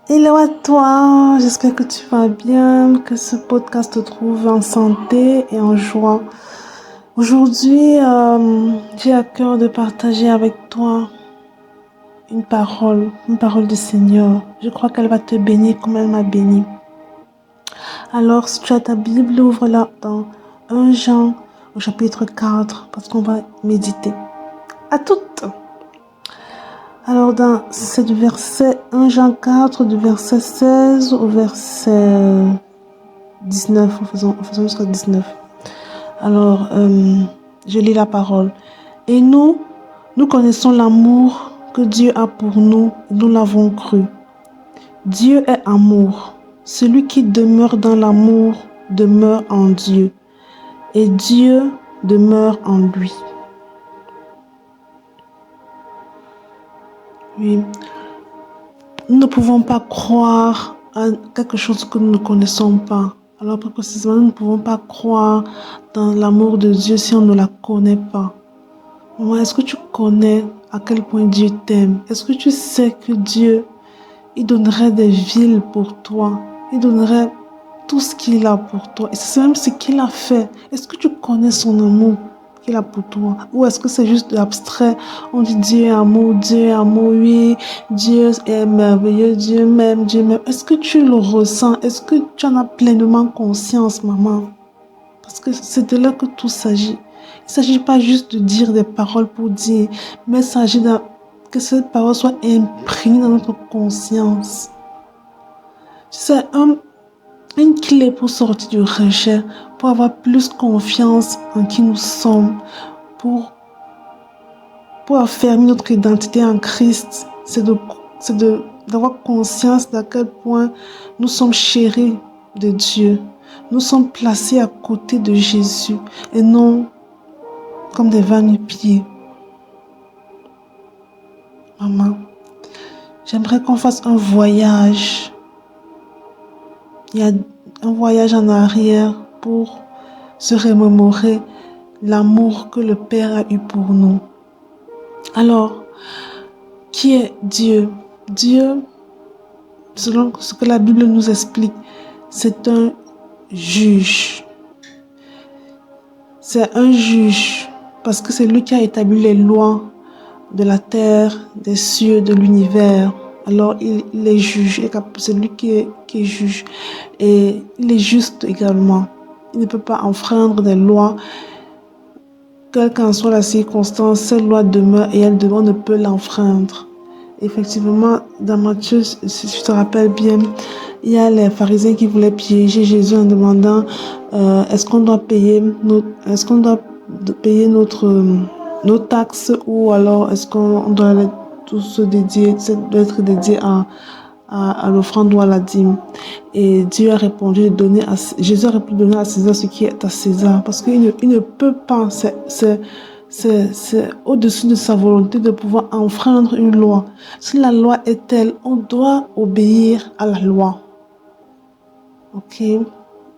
Hello à toi, j'espère que tu vas bien, que ce podcast te trouve en santé et en joie. Aujourd'hui, j'ai à cœur de partager avec toi une parole du Seigneur. Je crois qu'elle va te bénir comme elle m'a béni. Alors, si tu as ta Bible, ouvre-la dans 1 Jean au chapitre 4 parce qu'on va méditer. À toutes! Alors, dans ce verset 1 Jean 4, du verset 16 au verset 19, en faisant jusqu'à 19. Alors, je lis la parole. Et nous connaissons l'amour que Dieu a pour nous, nous l'avons cru. Dieu est amour. Celui qui demeure dans l'amour demeure en Dieu, et Dieu demeure en lui. Oui. Nous ne pouvons pas croire à quelque chose que nous ne connaissons pas. Alors plus précisément, nous ne pouvons pas croire dans l'amour de Dieu si on ne la connaît pas. Maman, est-ce que tu connais à quel point Dieu t'aime? Est-ce que tu sais que Dieu, il donnerait des villes pour toi? Il donnerait tout ce qu'il a pour toi. Et c'est même ce qu'il a fait. Est-ce que tu connais son amour qu'il a pour toi? Ou est-ce que c'est juste abstrait? On dit Dieu est amour, oui, Dieu est merveilleux, Dieu m'aime, Dieu m'aime. Est-ce que tu le ressens? Est-ce que tu en as pleinement conscience, maman? Parce que c'est de là que tout s'agit. Il ne s'agit pas juste de dire des paroles pour dire, mais il s'agit que cette parole soit imprégnée dans notre conscience. C'est une clé pour sortir du rejet, pour avoir plus confiance en qui nous sommes, pour affirmer notre identité en Christ. C'est d'avoir conscience d'à quel point nous sommes chéris de Dieu. Nous sommes placés à côté de Jésus et non comme des va-nu-pieds. Maman, j'aimerais qu'on fasse un voyage. Il y a un voyage en arrière pour se remémorer l'amour que le Père a eu pour nous. Alors, qui est Dieu? Dieu, selon ce que la Bible nous explique, c'est un juge. C'est un juge parce que c'est lui qui a établi les lois de la terre, des cieux, de l'univers. Alors il est juge, c'est lui qui est juge. Et il est juste également. Il ne peut pas enfreindre des lois. Quelle qu'en soit la circonstance, cette loi demeure et on ne peut l'enfreindre. Effectivement, dans Matthieu, si tu te rappelles bien, il y a les pharisiens qui voulaient piéger Jésus en demandant est-ce qu'on doit payer nos taxes ou alors est-ce qu'on doit tous être dédié à l'offrande ou à la dîme. Et Dieu a répondu Jésus a répondu de donner à César ce qui est à César parce qu'il ne peut pas, c'est au-dessus de sa volonté de pouvoir enfreindre une loi. Si la loi est telle, on doit obéir à la loi. Ok?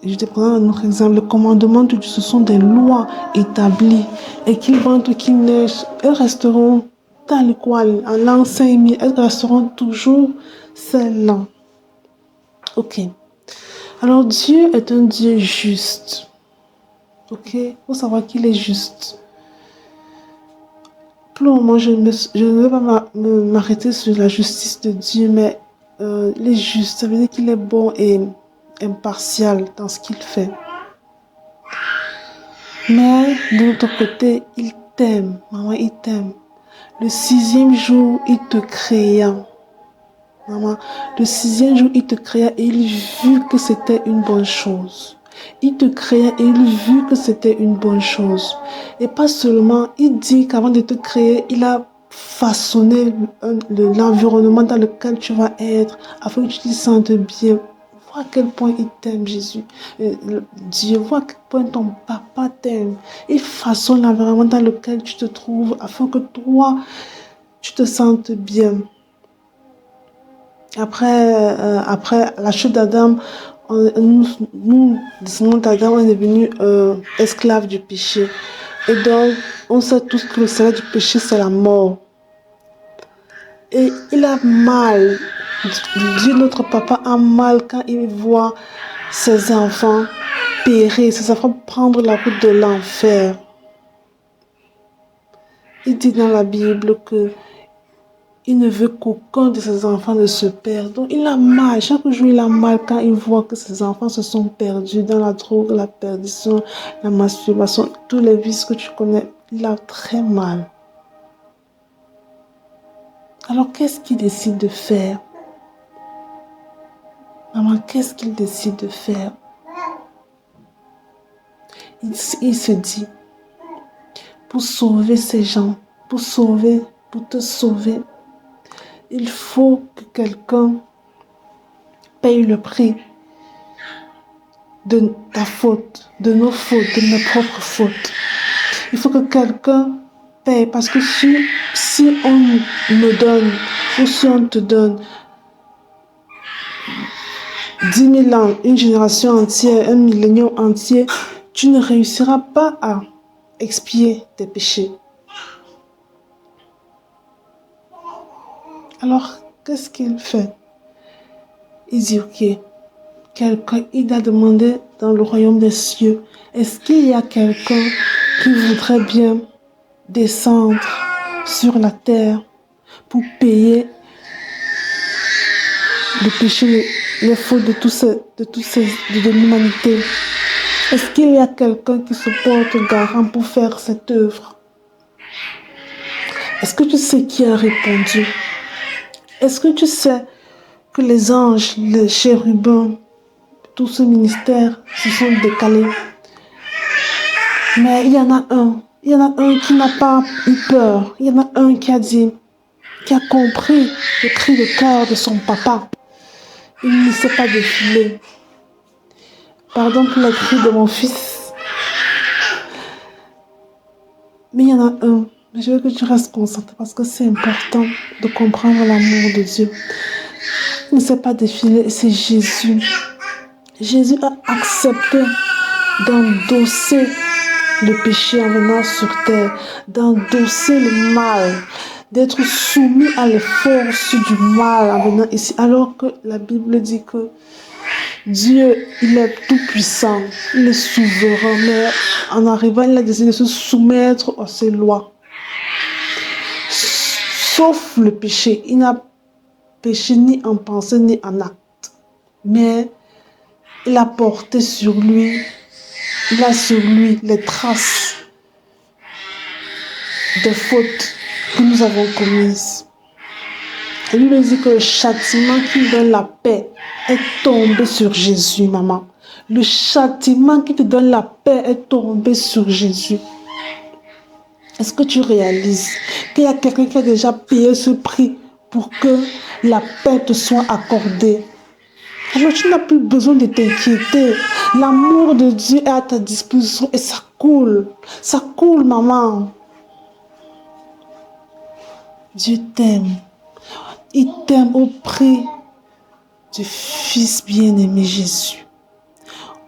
Je te prends un autre exemple. Le commandement de Dieu, ce sont des lois établies. Et qu'il vente ou qu'il neige, elles resteront telles quelles. En l'an 5000, elles resteront toujours celles-là. Ok. Alors Dieu est un Dieu juste. Ok? Il faut savoir qu'il est juste. Pour le moment, je ne vais pas m'arrêter sur la justice de Dieu, mais il est juste. Ça veut dire qu'il est bon et impartial dans ce qu'il fait. Mais de l'autre côté, il t'aime. Maman, il t'aime. Le 6e jour, il te créa. Maman, le 6e jour, il te créa et il vit que c'était une bonne chose. Il te créa et il vit que c'était une bonne chose. Et pas seulement, il dit qu'avant de te créer, il a façonné l'environnement dans lequel tu vas être afin que tu te sentes bien. Vois à quel point il t'aime, Jésus. Dieu, vois à quel point ton papa t'aime. Il façonne l'environnement dans lequel tu te trouves afin que toi, tu te sentes bien. Après la chute d'Adam, nous, descendants d'Adam, on est devenus esclaves du péché. Et donc, on sait tous que le salaire du péché, c'est la mort. Et il a mal. Dieu, notre papa, a mal quand il voit ses enfants périr, ses enfants prendre la route de l'enfer. Il dit dans la Bible que il ne veut qu'aucun de ses enfants ne se perde. Donc il a mal. Chaque jour, il a mal quand il voit que ses enfants se sont perdus dans la drogue, la perdition, la masturbation, tous les vices que tu connais. Il a très mal. Alors, qu'est-ce qu'il décide de faire? Maman, qu'est-ce qu'il décide de faire? Il se dit, pour sauver ces gens, pour te sauver, il faut que quelqu'un paye le prix de ta faute, de nos fautes, de nos propres fautes. Il faut que quelqu'un paye, parce que si on me donne, ou si on te donne 10 000 ans, une génération entière, un millénaire entier, tu ne réussiras pas à expier tes péchés. Alors, qu'est-ce qu'il fait? Il dit, ok, quelqu'un, il a demandé dans le royaume des cieux, est-ce qu'il y a quelqu'un qui voudrait bien descendre sur la terre pour payer le péché, les fautes de l'humanité? Est-ce qu'il y a quelqu'un qui se porte garant pour faire cette œuvre? Est-ce que tu sais qui a répondu? Est-ce que tu sais que les anges, les chérubins, tout ce ministère se sont décalés? Mais il y en a un qui n'a pas eu peur. Il y en a un qui a dit, qui a compris le cri de cœur de son papa. Il ne s'est pas défilé. Pardon pour le cri de mon fils. Mais il y en a un. Mais je veux que tu restes concentré parce que c'est important de comprendre l'amour de Dieu. Il ne s'est pas défilé, c'est Jésus. Jésus a accepté d'endosser le péché en venant sur terre, d'endosser le mal, d'être soumis à les forces du mal en venant ici. Alors que la Bible dit que Dieu, il est tout puissant, il est souverain, mais en arrivant, il a décidé de se soumettre à ses lois. Sauf le péché, il n'a péché ni en pensée ni en acte, mais il a porté sur lui, il a sur lui les traces des fautes que nous avons commises. Et lui me dit que le châtiment qui donne la paix est tombé sur Jésus, maman. Le châtiment qui te donne la paix est tombé sur Jésus. Est-ce que tu réalises qu'il y a quelqu'un qui a déjà payé ce prix pour que la paix te soit accordée? Alors tu n'as plus besoin de t'inquiéter. L'amour de Dieu est à ta disposition et ça coule. Ça coule, maman. Dieu t'aime. Il t'aime au prix du Fils bien-aimé Jésus.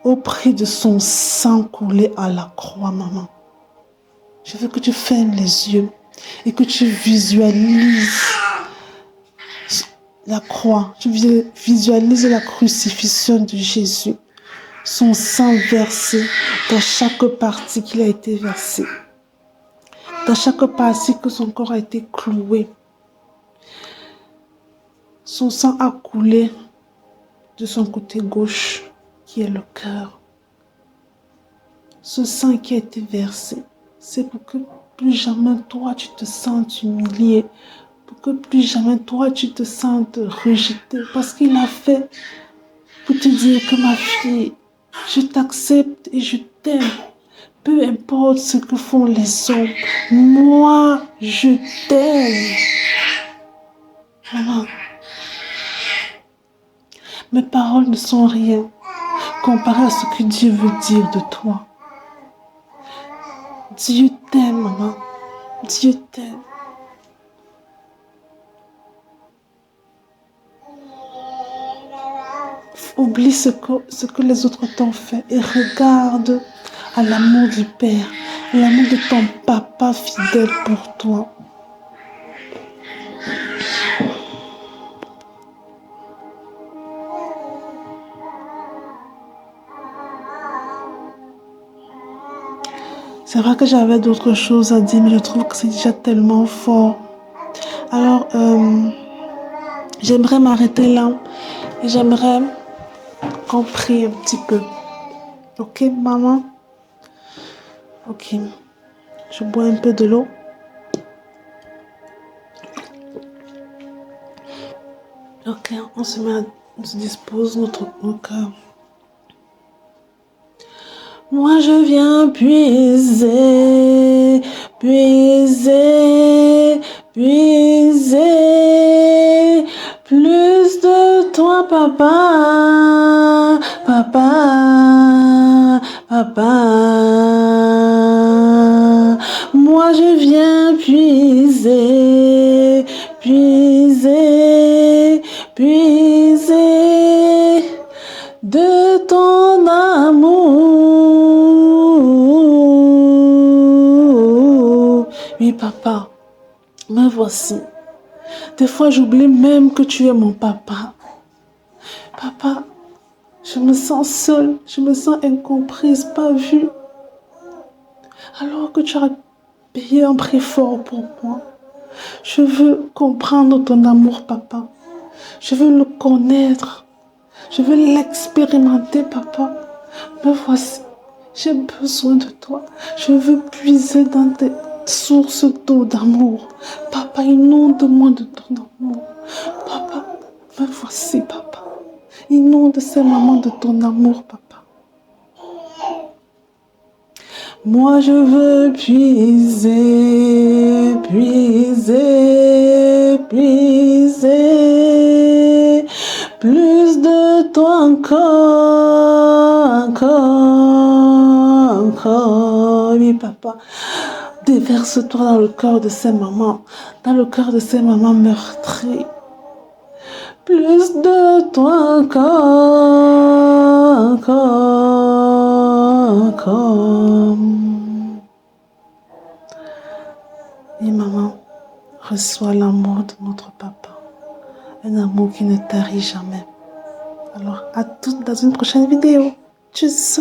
Au prix de son sang coulé à la croix, maman. Je veux que tu fermes les yeux et que tu visualises la croix. Tu visualises la crucifixion de Jésus. Son sang versé dans chaque partie qu'il a été versé. Dans chaque partie que son corps a été cloué. Son sang a coulé de son côté gauche, qui est le cœur. Ce sang qui a été versé, c'est pour que plus jamais toi tu te sentes humilié, pour que plus jamais toi tu te sentes rejeté, parce qu'il a fait pour te dire que ma fille, je t'accepte et je t'aime. Peu importe ce que font les hommes, moi je t'aime. Maman, mes paroles ne sont rien comparé à ce que Dieu veut dire de toi. Dieu t'aime, maman. Dieu t'aime. Oublie ce que les autres t'ont fait et regarde à l'amour du Père, à l'amour de ton papa fidèle pour toi. C'est vrai que j'avais d'autres choses à dire, mais je trouve que c'est déjà tellement fort. Alors, j'aimerais m'arrêter là et j'aimerais qu'on prie un petit peu. Ok, maman? Ok. Je bois un peu de l'eau. Ok, on se dispose notre cœur. Moi je viens puiser, puiser, puiser plus de toi, papa, papa, papa. Moi je viens puiser, puiser, puiser de ton amour. Oui, papa, me voici. Des fois, j'oublie même que tu es mon papa. Papa, je me sens seule, je me sens incomprise, pas vue. Alors que tu as payé un prix fort pour moi. Je veux comprendre ton amour, papa. Je veux le connaître. Je veux l'expérimenter, papa. Me voici. J'ai besoin de toi. Je veux puiser dans tes sources d'eau d'amour. Papa, inonde-moi de ton amour. Papa, me voici, papa. Inonde ces moments de ton amour, papa. Moi, je veux puiser, puiser, puiser. Plus de toi encore, encore, encore. Oui, papa. Déverse-toi dans le cœur de ces mamans, dans le cœur de ces mamans meurtries. Plus de toi encore, encore, encore. Et maman, reçois l'amour de notre papa. Un amour qui ne tarit jamais. Alors, à toutes dans une prochaine vidéo. Tchuss!